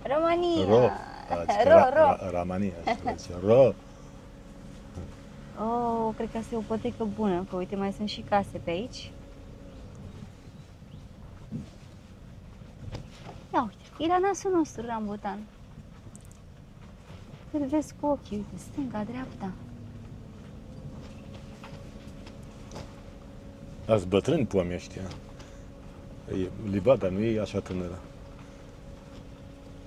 România! România. Ro! Oh, cred că asta e o potecă bună, că uite, mai sunt și case pe aici. Ia uite, e la nasul nostru rambutan. Îl vezi cu ochii, uite, stânga, dreapta. Ați bătrâni pomii ăștia. Livada nu e așa tânără.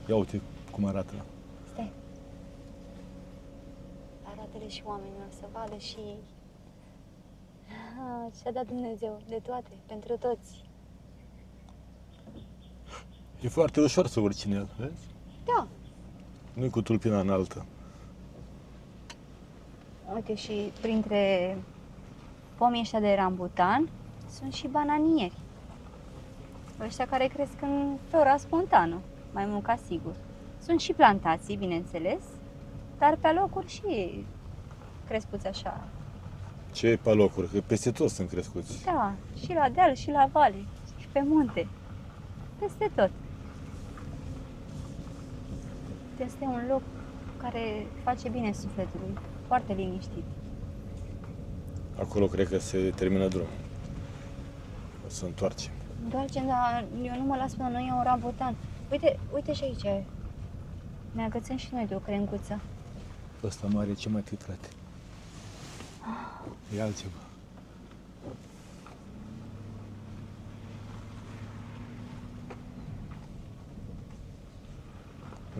Ia uite cum arată. Stai. Arată-le și oamenilor să vadă și ei. Ce-a dat Dumnezeu de toate, pentru toți. E foarte ușor să urci în el, vezi? Da. Nu e cu tulpina înaltă. Uite, și printre pomii ăștia de rambutan sunt și bananieri. Ăștia care cresc în flora spontană, mai mult ca sigur. Sunt și plantații, bineînțeles, dar pe locuri și crescuți așa. Ce pe locuri? Că peste tot sunt crescuți. Da, și la deal, și la vale, și pe munte. Peste tot. Este un loc care face bine sufletului, foarte liniștit. Acolo cred că se termină drumul. O să întoarcem. Doarcem, dar eu nu mă las până noi iau un rambutan. Uite, uite și aici. Ne agățăm și noi de o crenguță. Ăsta mare ce mai fi, frate? E altceva.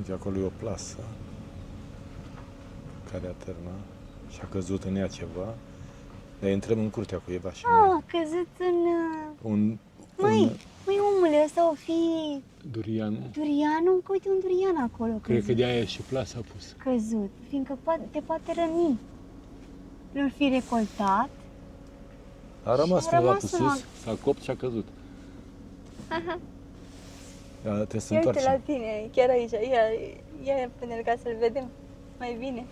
Uite, acolo e o plasă care atârnă și a căzut în ea ceva. Dar intrăm în curtea cu Eva și A căzut în... un Măi, omule, ăsta o fi durian. durianul? Că uite un durian acolo Cred că căzut. de aia și plasa a pus. Căzut, fiindcă te poate răni. L-or fi recoltat. A rămas Și a undeva rămas pe sus, numai. s-a copt și a căzut. Dar trebuie să Ia uite la întoarcem. tine, chiar aici, ia pune-l ca să-l vedem mai bine.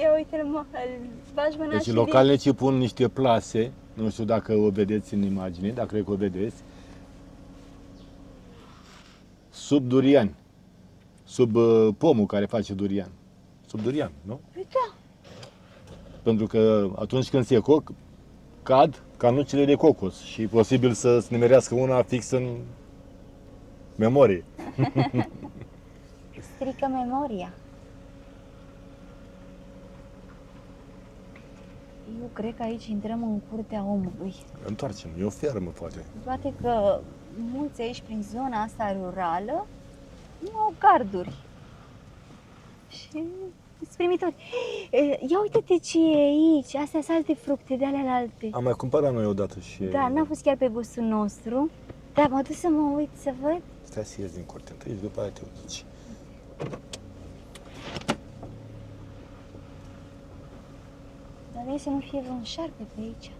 Ia uite-l, mă, îl bagi mâna Deci și localnicii pun niște plase, nu știu dacă o vedeți în imagine, dar cred că o vedeți, sub durian, sub pomul care face durian. Sub durian, nu? Uite, Pentru că atunci când se coc, cad canucile de cocos și e posibil să se nimerească una fix în memorie. strică memoria. Eu cred că aici intrăm în curtea omului. Întoarcem, e o fermă poate. Poate că mulți aici, prin zona asta rurală, nu au garduri. Și sunt primitori. Ia uite-te ce e aici. Astea sunt alte fructe de ale alte. Am mai cumpărat noi odată și... Da, n-a fost chiar pe gustul nostru. Dar mă duc să mă uit să văd. Stai să ies din curte întâi și după aia te duci. Dar nu să nu fie vreun șarpe pe aici.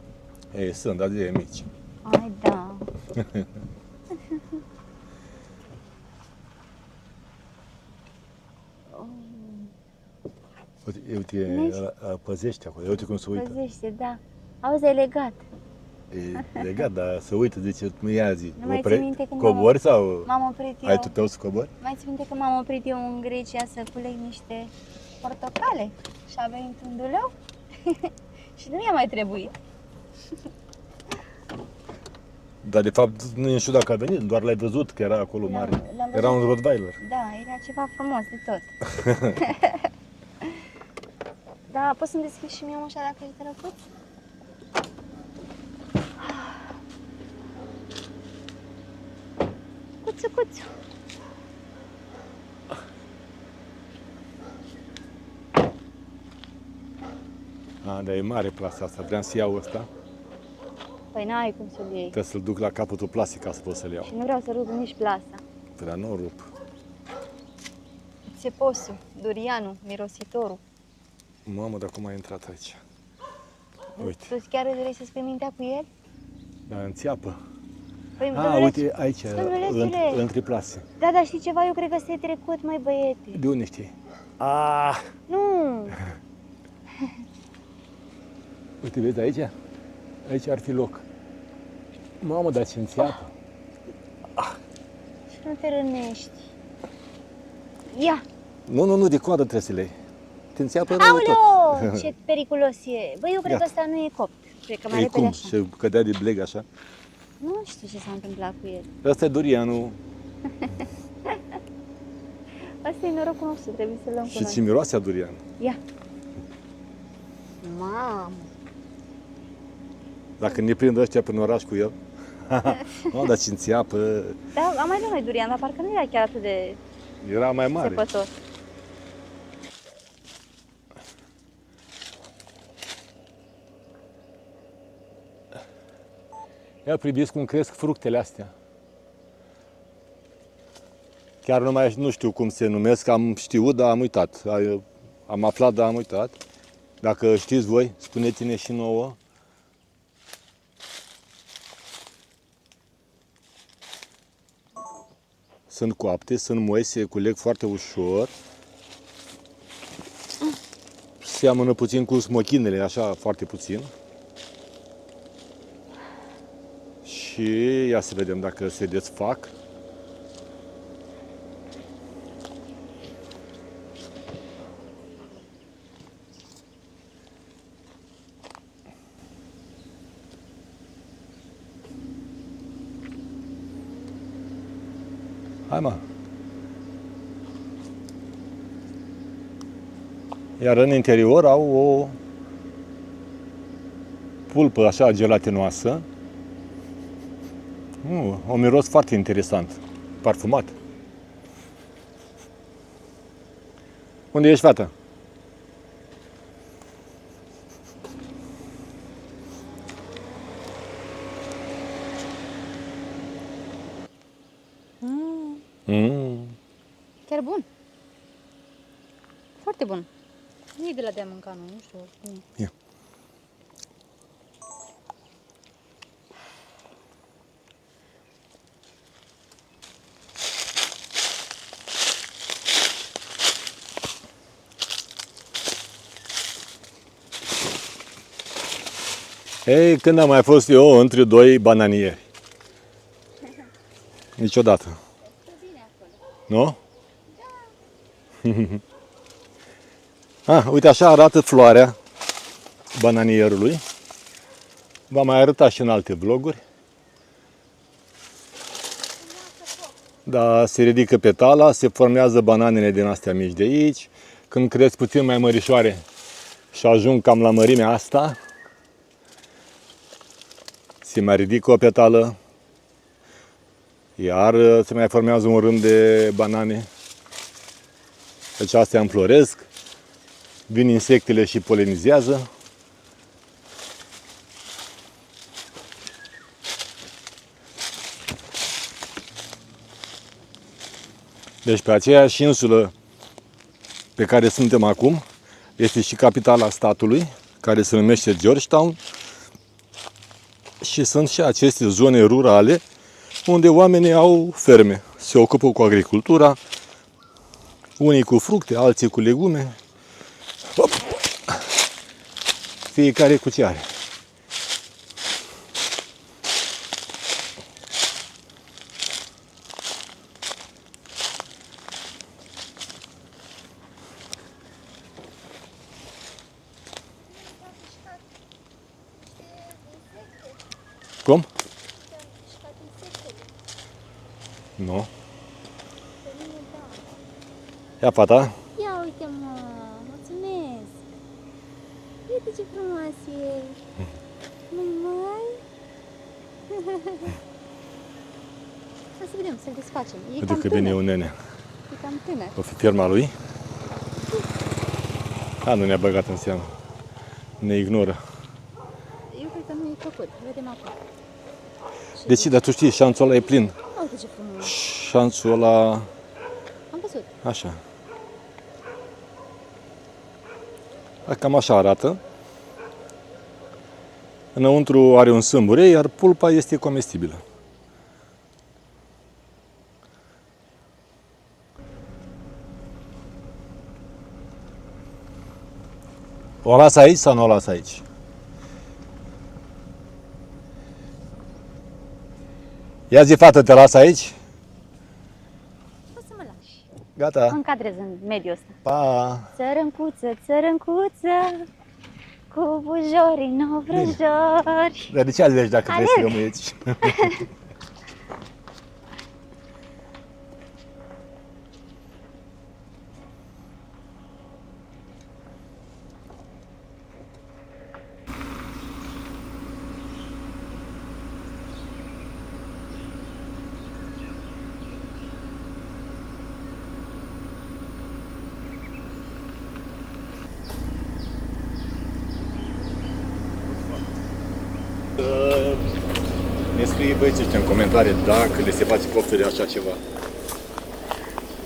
Ei, sunt, dar de mici. Ai, da. Uite, Vezi? păzește acolo, uite cum se uită. Păzește, da. Auzi, e legat. E legat, dar se uită, zice, nu ia zi. Nu mai ții minte când Cobori sau M-am oprit eu. ai tupeu să cobori? Mai ții minte că m-am oprit eu în Grecia să culeg niște portocale și a venit un duleu și nu mi-a mai trebuit. Dar de fapt nu știu dacă a venit, doar l-ai văzut că era acolo mare. L-am Era un văzut. Rottweiler. Da, era ceva frumos de tot. Da, poți să-mi deschizi și mie ușa dacă e drăguț? Cuțu, cuțu. A, dar e mare plasa asta, vreau să iau ăsta. Păi n-ai cum să-l iei. Trebuie să-l duc la capătul plastic ca să pot să-l iau. Și nu vreau să rup nici plasa. Dar nu o rup. Țeposul, durianul, mirositorul. Mamă, dar cum a intrat aici? Uite, Tu chiar îți vrei să spui mintea cu el? dar înțeapă. Păi, A, domnule, uite aici, domnule, între plase. Da, dar știi ceva? Eu cred că ți-ai trecut, măi, băiete. De unde știi? A, Nu! uite, vezi aici? Aici ar fi loc. Mamă, dar ce înțeapă. Și nu te rănești. Ia! Nu, de coadă trebuie să le iei. Te înțeapă rău tot. Aoleo! Ce periculos e. Băi, eu cred că Gata. ăsta nu e copt. Cred că mai E repede cum? așa. Și cădea de bleg așa. Nu știu ce s-a întâmplat cu el. Ăsta e durianul. Asta e norocul nostru, trebuie să-l luăm cu Și noi. ți miroase a durian. Ia! Mamă! Dacă ne prind ăștia prin oraș cu el. Mă, dar ce înțeapă. Da, am mai luat noi durian, dar parcă nu era chiar atât de Era mai mare. țepător. Ia priviți cum cresc fructele astea. Chiar nu știu cum se numesc, am știut, dar am uitat. Am aflat, dar am uitat. Dacă știți voi, spuneți-ne și nouă. Sunt coapte, sunt moi, se culeg foarte ușor. Seamănă puțin cu smochinele, așa, foarte puțin. Și ia să vedem dacă se desfac. Hai, mă. Iar în interior au o pulpă așa gelatinoasă. O miros foarte interesant. Parfumat. Unde ești, fată? Chiar bun. Foarte bun. Nu e de la de a mânca, nu știu. Ia. Ei, când am mai fost eu între doi bananieri? Niciodată. Nu? Uite, așa arată floarea bananierului. V-am mai arătat și în alte vloguri. Da, se ridică petala, se formează bananele din astea mici de aici. Când cresc puțin mai mărișoare și ajung cam la mărimea asta, se mai ridică o petală, iar se mai formează un rând de banane. Deci astea înfloresc, vin insectele și polenizează. Deci pe aceeași insulă pe care suntem acum, este și capitala statului, care se numește Georgetown. Și sunt și aceste zone rurale unde oamenii au ferme. Se ocupă cu agricultura, unii cu fructe, alții cu legume. Fiecare cu ce are. Cum? Nu. Ia fata. Ia uite-mă, mulțumesc. Uite ce frumos e. Mai. Hai să vedem, să-l desfacem. E Uite cam că tânăr. vine un nene. E cam tânăr. O fi firma lui? Nu ne-a băgat în seamă. Ne ignoră. Eu cred că nu e făcut. Vedem acum. Deci, dar tu știi, șanțul ăla e plin. Uite ce frumos. Șanțul ăla... Am văzut. Așa. Cam așa arată. Înăuntru are un sâmbure, iar pulpa este comestibilă. O las aici sau nu o las aici? Ia zi, fată, te las aici? O să mă lași. Gata. Mă încadrez în mediul ăsta. Pa! Țărâncuță, țărâncuță, cu bujori în ovrăjori. Dar de ce alegi dacă vrei să rămâi aici? Ne scrie băieții ăștia în comentarii dacă le se face poftă de așa ceva.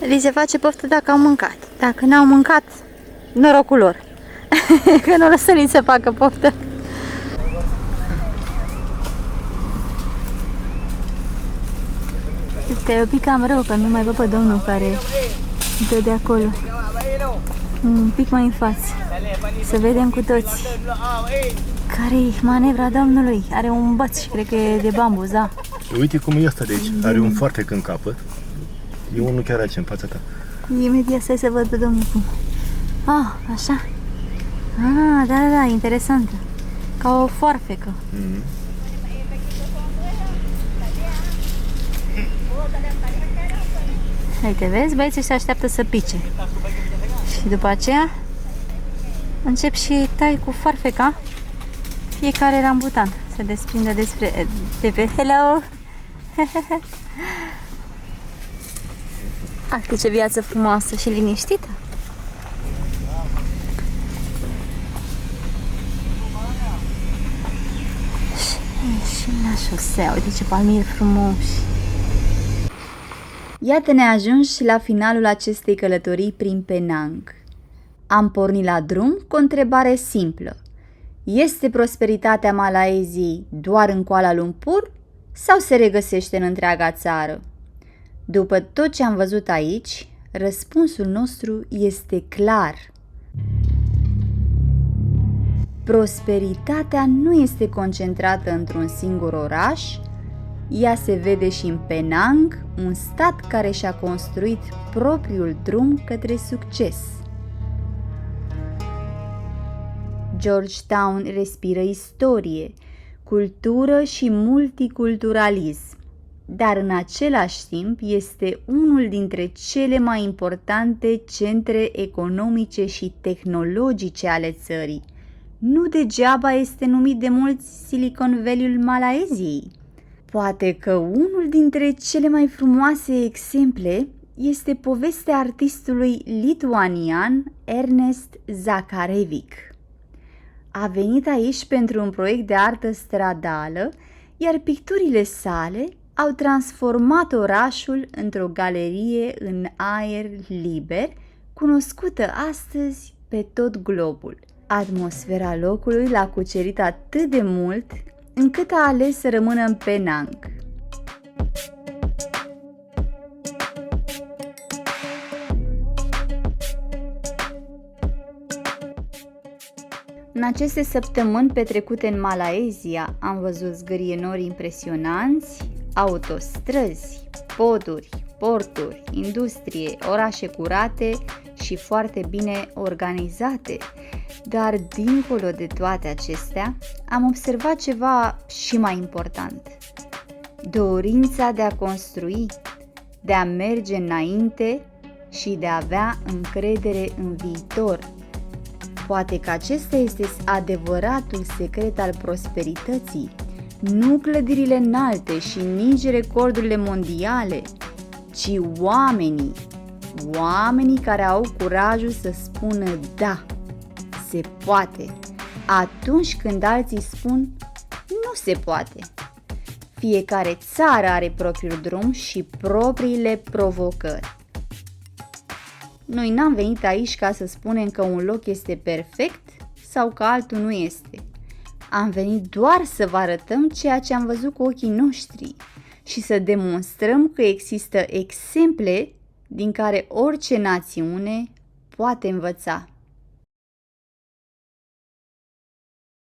Li se face poftă dacă au mâncat. Dacă n-au mâncat, norocul lor. Că nu lăsă li se facă poftă. Este un pic cam rău că nu mai văd pe domnul care dă de acolo. Un pic mai în față. Să vedem cu toți. Care-i manevra domnului? Are un băț și cred că e de bambuz, da? Uite cum e ăsta de aici. Are un foarte în capăt. E unul chiar aici, în fața ta. Imediat să văd pe domnul cum. Ah, așa. Ah, da, interesant. Ca o foarfecă. Uite, vezi? Băieții se așteaptă să pice. Și după aceea încep și tai cu foarfeca fiecare rambutan. Se desprinde de pe hello! Uite ce viață frumoasă și liniștită. Și la șosea, uite ce palmieri frumoși. Iată ne ajungi la finalul acestei călătorii prin Penang. Am pornit la drum cu o întrebare simplă. Este prosperitatea Malaysiei doar în Kuala Lumpur sau se regăsește în întreaga țară? După tot ce am văzut aici, răspunsul nostru este clar. Prosperitatea nu este concentrată într-un singur oraș, ea se vede și în Penang, un stat care și-a construit propriul drum către succes. Georgetown respiră istorie, cultură și multiculturalism, dar în același timp este unul dintre cele mai importante centre economice și tehnologice ale țării. Nu degeaba este numit de mulți Silicon Valley-ul Malaysiei. Poate că unul dintre cele mai frumoase exemple este povestea artistului lituanian Ernest Zakarevic. A venit aici pentru un proiect de artă stradală, iar picturile sale au transformat orașul într-o galerie în aer liber, cunoscută astăzi pe tot globul. Atmosfera locului l-a cucerit atât de mult încât a ales să rămână în Penang. În aceste săptămâni petrecute în Malaysia am văzut zgârienori impresionanți, autostrăzi, poduri, porturi, industrie, orașe curate și foarte bine organizate. Dar dincolo de toate acestea, am observat ceva și mai important. Dorința de a construi, de a merge înainte și de a avea încredere în viitor. Poate că acesta este adevăratul secret al prosperității, nu clădirile înalte și nici recordurile mondiale, ci oamenii care au curajul să spună da, se poate, atunci când alții spun nu se poate. Fiecare țară are propriul drum și propriile provocări. Noi n-am venit aici ca să spunem că un loc este perfect sau că altul nu este. Am venit doar să vă arătăm ceea ce am văzut cu ochii noștri și să demonstrăm că există exemple din care orice națiune poate învăța.